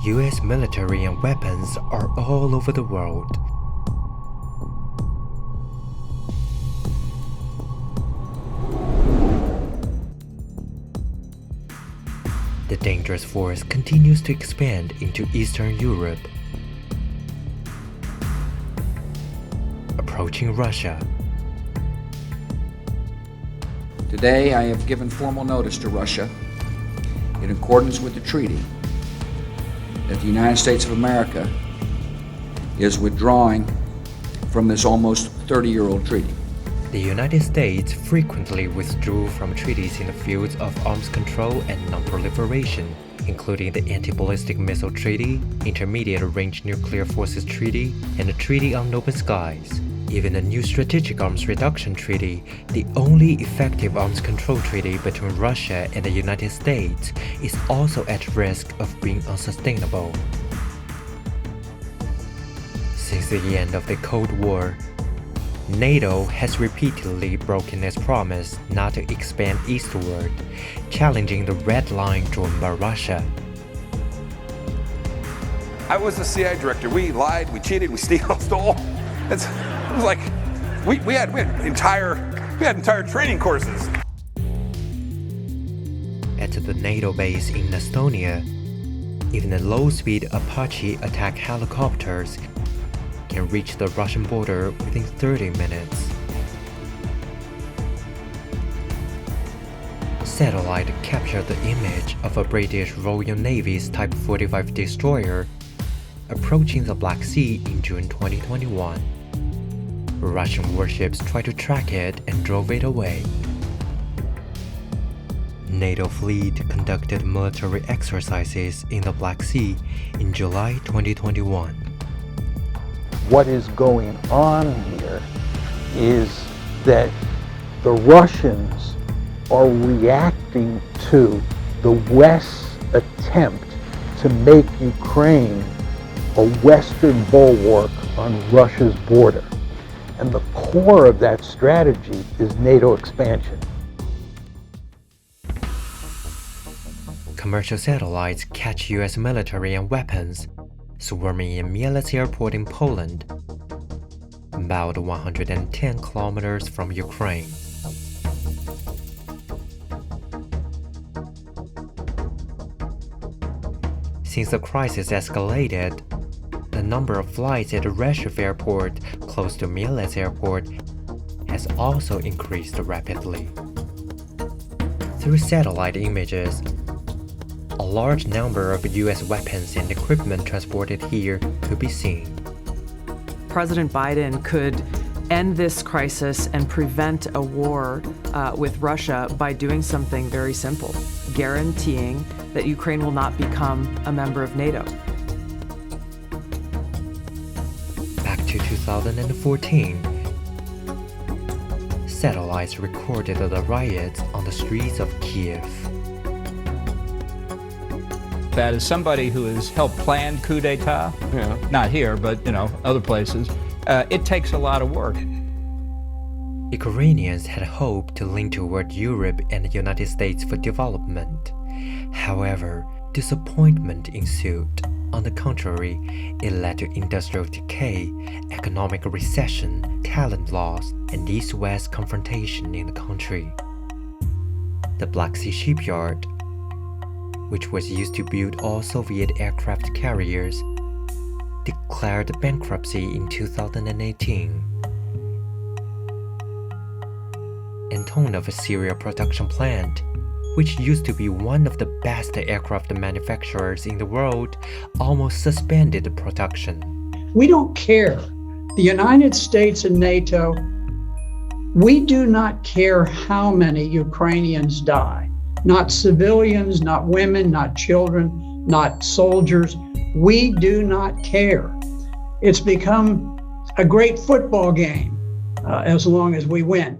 US military and weapons are all over the world. The dangerous force continues to expand into Eastern Europe, approaching Russia. Today, I have given formal notice to Russia, in accordance with the treaty, that the United States of America is withdrawing from this almost 30-year-old treaty. The United States frequently withdrew from treaties in the fields of arms control and non-proliferation, including the Anti-Ballistic Missile Treaty, Intermediate-Range Nuclear Forces Treaty, and the Treaty on Open Skies. Even the new Strategic Arms Reduction Treaty, the only effective arms control treaty between Russia and the United States, is also at risk of being unsustainable. Since the end of the Cold War, NATO has repeatedly broken its promise not to expand eastward, challenging the red line drawn by Russia. I was the CIA director. We lied, we cheated, we stole. It was like we had entire training courses. At the NATO base in Estonia, even the low-speed Apache attack helicopters can reach the Russian border within 30 minutes. Satellite captured the image of a British Royal Navy's Type 45 destroyer approaching the Black Sea in June 2021. Russian warships tried to track it and drove it away. NATO fleet conducted military exercises in the Black Sea in July 2021. What is going on here is that the Russians are reacting to the West's attempt to make Ukraine a Western bulwark on Russia's border. And the core of that strategy is NATO expansion. Commercial satellites catch US military and weapons swarming in Mielec Airport in Poland, about 110 kilometers from Ukraine. Since the crisis escalated, the number of flights at Rzeszów Airport, close to Mielec Airport, has also increased rapidly. Through satellite images, a large number of US weapons and equipment transported here could be seen. President Biden could end this crisis and prevent a war with Russia by doing something very simple, guaranteeing that Ukraine will not become a member of NATO. Back to 2014, satellites recorded the riots on the streets of Kiev. That is somebody who has helped plan coup d'etat, not here, but other places. It takes a lot of work. Ukrainians had hoped to lean toward Europe and the United States for development. However, disappointment ensued. On the contrary, it led to industrial decay, economic recession, talent loss, and East-West confrontation in the country. The Black Sea shipyard, which was used to build all Soviet aircraft carriers, declared bankruptcy in 2018. Antonov serial production plant, which used to be one of the best aircraft manufacturers in the world, almost suspended production. We don't care. The United States and NATO, we do not care how many Ukrainians die. Not civilians, not women, not children, not soldiers. We do not care. It's become a great football game as long as we win.